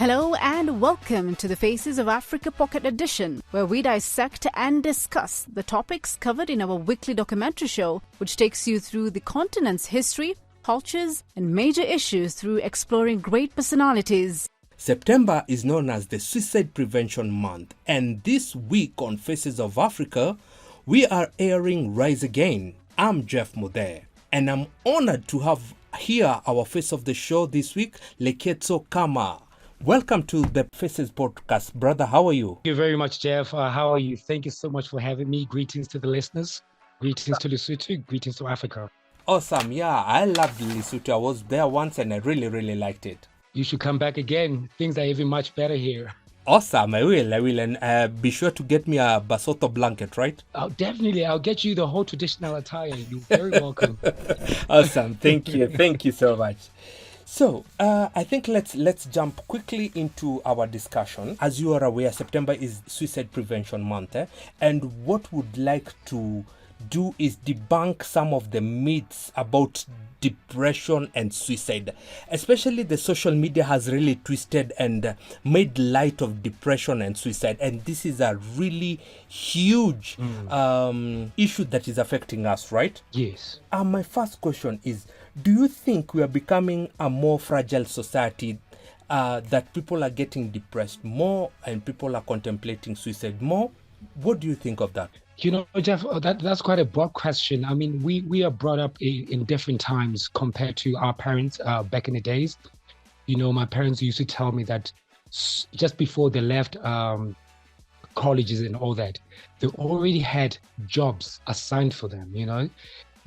Hello and welcome to the Faces of Africa Pocket Edition, where we dissect and discuss the topics covered in our weekly documentary show, which takes you through the continent's history, cultures, and major issues through exploring great personalities. September is known as the Suicide Prevention Month, and this week on Faces of Africa, we are airing Rise Again. I'm Jeff Muthee, and I'm honored to have here our face of the show this week, Lekhetho Khama. Welcome to the Faces podcast, brother. How are you? Thank you very much, Jeff. How are you? Thank you so much for having me. Greetings to the listeners. Greetings to Lesotho. Greetings to Africa. Awesome. Yeah, I loved Lesotho. I was there once and I really liked it. You should come back again. Things are even much better here. Awesome. I will. And be sure to get me a Basotho blanket, right? Oh, definitely. I'll get you the whole traditional attire. You're very welcome. Awesome. Thank you. Thank you so much. So, I think let's jump quickly into our discussion. As you are aware, September is Suicide Prevention Month, and what we'd like to do is debunk some of the myths about depression and suicide. Especially the social media has really twisted and made light of depression and suicide, and this is a really huge issue that is affecting us, right? Yes. My first question is, do you think we are becoming a more fragile society, that people are getting depressed more and people are contemplating suicide more? What do you think of that? You know, Jeff, that's quite a broad question. I mean, we are brought up in different times compared to our parents back in the days. You know, my parents used to tell me that just before they left colleges and all that, they already had jobs assigned for them, you know.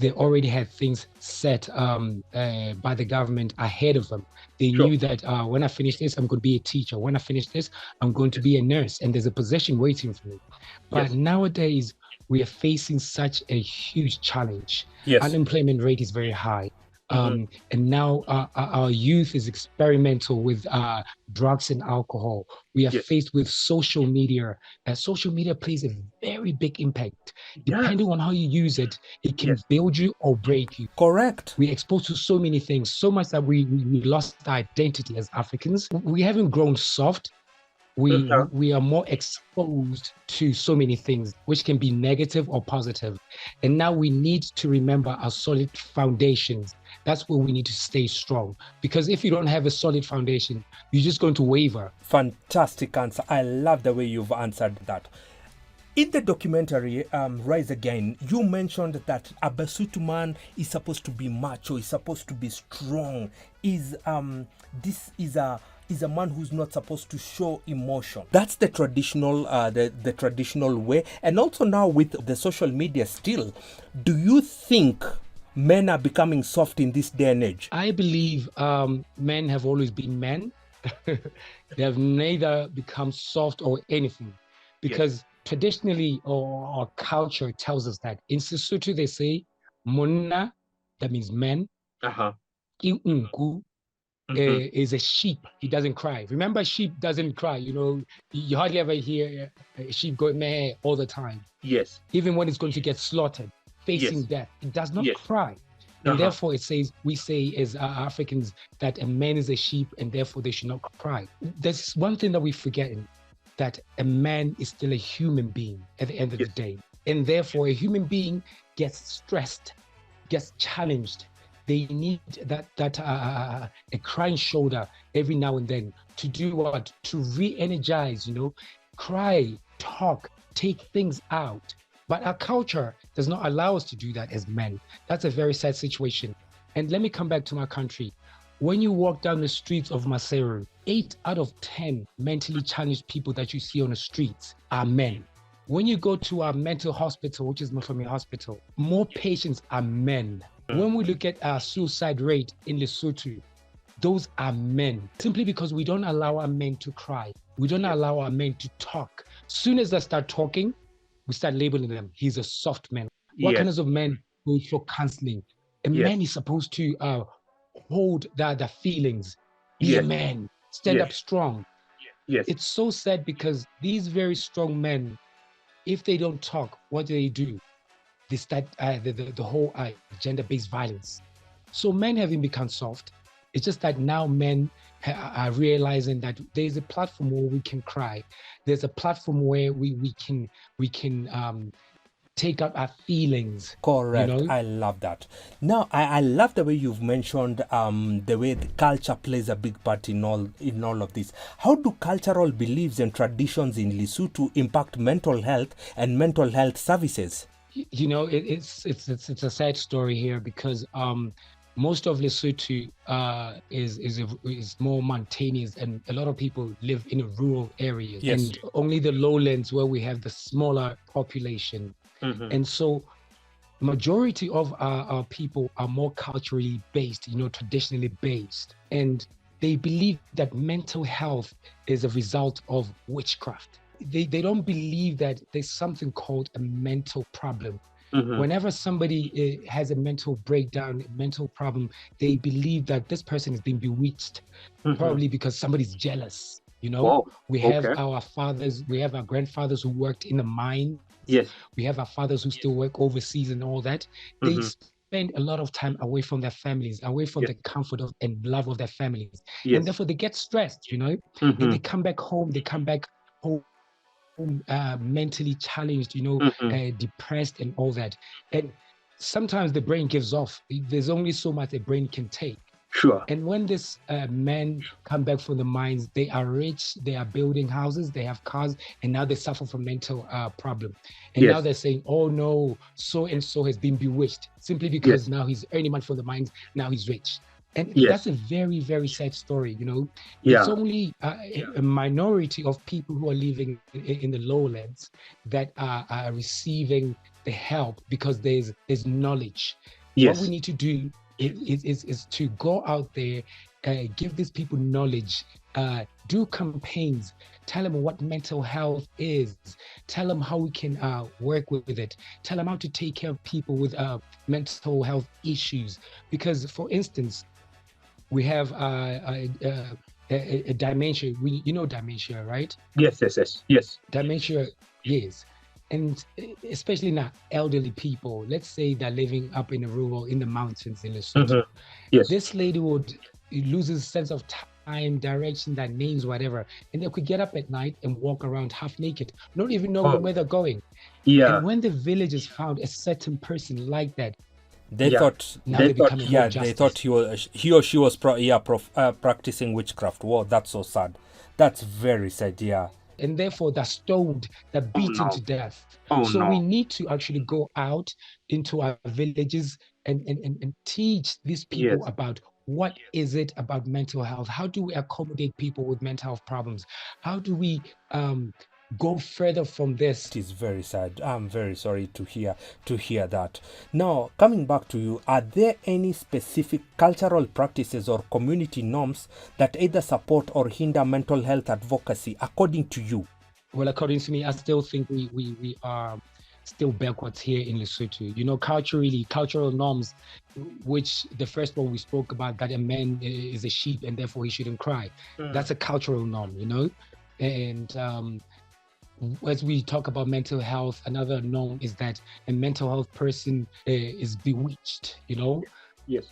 They already had things set by the government ahead of them. They knew that when I finish this, I'm going to be a teacher. When I finish this, I'm going to be a nurse, and there's a position waiting for me. But nowadays, we are facing such a huge challenge. Unemployment rate is very high. And now our youth is experimental with drugs and alcohol. We are faced with social media. Social media plays a very big impact. Depending on how you use it, it can build you or break you. Correct. We're exposed to so many things, so much that we lost our identity as Africans. We haven't grown soft. We are more exposed to so many things, which can be negative or positive. And now we need to remember our solid foundations. That's where we need to stay strong. Because if you don't have a solid foundation, you're just going to waver. Fantastic answer. I love the way you've answered that. In the documentary, Rise Again, you mentioned that a Basotho man is supposed to be macho, is supposed to be strong. This is a man who's not supposed to show emotion. That's the traditional the traditional way. And also now with the social media still, do you think men are becoming soft in this day and age? I believe men have always been men. They have neither become soft or anything. Because traditionally, or our culture tells us that. In Lesotho, they say, Monna, that means men. Kiunku is a sheep. He doesn't cry. Remember, sheep doesn't cry. You know, you hardly ever hear a sheep go meh all the time. Yes. Even when it's going to get slaughtered, facing death, it does not cry. And therefore, we say as Africans that a man is a sheep and therefore they should not cry. There's one thing that we're forgetting, that a man is still a human being at the end of the day. And therefore, a human being gets stressed, gets challenged. They need a crying shoulder every now and then to do what? To re-energize, you know, cry, talk, take things out. But our culture does not allow us to do that as men. That's a very sad situation. And let me come back to my country. When you walk down the streets of Maseru, 8 out of 10 mentally challenged people that you see on the streets are men. When you go to our mental hospital, which is Mufami Hospital, more patients are men. When we look at our suicide rate in Lesotho, those are men. Simply because we don't allow our men to cry. We don't allow our men to talk. Soon as they start talking, we start labeling them. He's a soft man. What kinds of men go for counseling? A man is supposed to hold the feelings. Be a man. Stand up strong. It's so sad because these very strong men, if they don't talk, what do? They start the whole gender-based violence. So men having become soft, It's just that now men are realizing that there's a platform where we can cry. There's a platform where we can take out our feelings. Correct. You know? I love that. Now, I love the way you've mentioned the way the culture plays a big part in all of this. How do cultural beliefs and traditions in Lesotho impact mental health and mental health services? You know, it's a sad story here because most of Lesotho is more mountainous, and a lot of people live in rural areas. Yes. And only the lowlands where we have the smaller population. Mm-hmm. And so majority of our people are more culturally based, traditionally based. And they believe that mental health is a result of witchcraft. They don't believe that there's something called a mental problem. Mm-hmm. Whenever somebody has a mental breakdown, a mental problem, they believe that this person is being bewitched, probably because somebody's jealous. We have our fathers, we have our grandfathers who worked in the mine. Yes. We have our fathers who still work overseas and all that. They spend a lot of time away from their families, away from the comfort of and love of their families. Yes. And therefore they get stressed, and they come back home, mentally challenged, depressed and all that. And sometimes the brain gives off. There's only so much the brain can take. Sure. And when this men come back from the mines, they are rich, they are building houses, they have cars, and now they suffer from mental problem. And now they're saying, oh no, so-and-so has been bewitched, simply because now he's earning money from the mines, now he's rich. And that's a very, very sad story, It's only a minority of people who are living in the lowlands that are receiving the help because there's knowledge. What we need to do is to go out there, give these people knowledge, do campaigns, tell them what mental health is, tell them how we can work with it, tell them how to take care of people with mental health issues. Because, for instance, we have a dementia. Dementia, right? Yes. Dementia, yes. And especially now, elderly people, let's say they're living up in the mountains in Lesotho. Yes. This lady would lose sense of time, direction, their names, whatever. And they could get up at night and walk around half naked, not even knowing where they're going. Yeah. And when the villagers found a certain person like that, they thought he or she was practicing witchcraft. Wow, that's so sad. That's very sad. Yeah. And therefore they're stoned, they're beaten to death. We need to actually go out into our villages and teach these people about what is it about mental health. How do we accommodate people with mental health problems? How do we go further from this? It is very sad. I'm very sorry to hear that. Now, coming back to you, are there any specific cultural practices or community norms that either support or hinder mental health advocacy according to you? Well, according to me, I still think we are still backwards here in Lesotho. Cultural norms, which the first one we spoke about, that a man is a sheep and therefore he shouldn't cry. That's a cultural norm, And as we talk about mental health, another norm is that a mental health person is bewitched, Yes.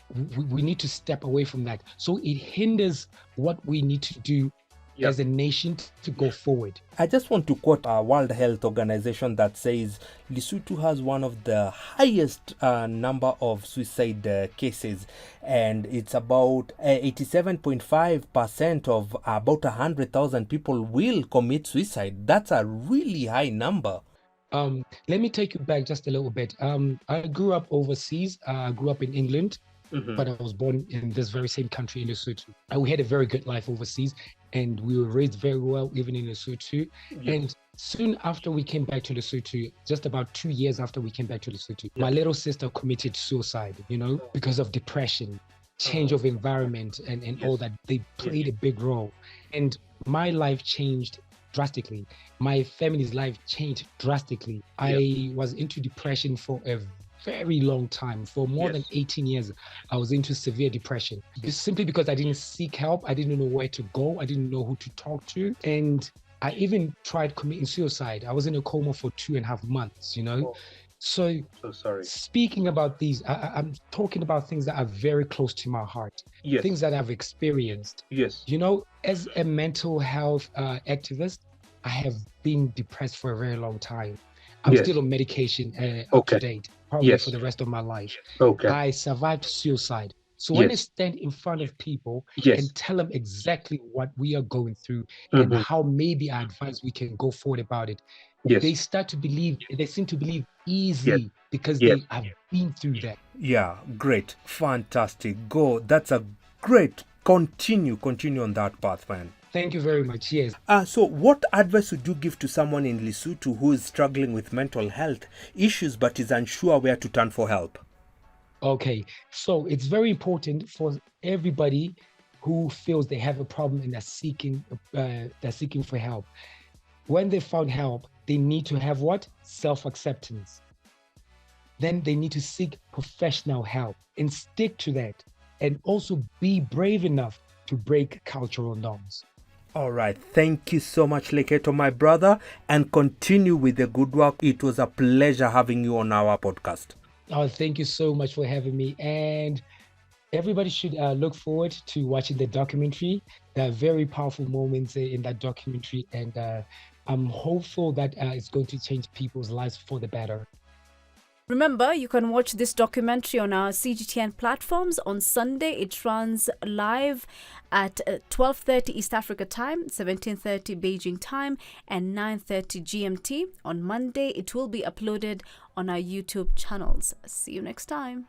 We need to step away from that. So it hinders what we need to do as a nation to go forward. I just want to quote a World Health Organization that says Lesotho has one of the highest number of suicide cases, and it's about 87.5% of about 100,000 people will commit suicide. That's a really high number. Let me take you back just a little bit. I grew up overseas. I grew up in England. But I was born in this very same country in Lesotho. And we had a very good life overseas, and we were raised very well even in Lesotho. And soon after we came back to Lesotho, just about 2 years after we came back to Lesotho, my little sister committed suicide, because of depression, change of environment, and all that. They played a big role. And my life changed drastically. My family's life changed drastically. I was into depression for a very long time. For more than 18 years, I was into severe depression. Simply because I didn't seek help. I didn't know where to go. I didn't know who to talk to. And I even tried committing suicide. I was in a coma for 2.5 months, So sorry. Speaking about these, I'm talking about things that are very close to my heart. Yes. Things that I've experienced. Yes. You know, as a mental health activist, I have been depressed for a very long time. I'm still on medication up to date, probably for the rest of my life. I survived suicide. So when I stand in front of people and tell them exactly what we are going through and how maybe I advise we can go forward about it, they start to believe, they seem to believe easy because they have been through that. Yeah, great. Fantastic. Go. That's a great. Continue on that path, man. Thank you very much. Yes. So what advice would you give to someone in Lesotho who is struggling with mental health issues but is unsure where to turn for help? Okay, so it's very important for everybody who feels they have a problem and they're seeking for help. When they found help, they need to have what? Self-acceptance. Then they need to seek professional help and stick to that, and also be brave enough to break cultural norms. All right. Thank you so much, Lekhetho, my brother, and continue with the good work. It was a pleasure having you on our podcast. Oh, thank you so much for having me. And everybody should look forward to watching the documentary. There are very powerful moments in that documentary, and I'm hopeful that it's going to change people's lives for the better. Remember, you can watch this documentary on our CGTN platforms. On Sunday, it runs live at 12:30 East Africa time, 17:30 Beijing time, and 9:30 GMT. On Monday, it will be uploaded on our YouTube channels. See you next time.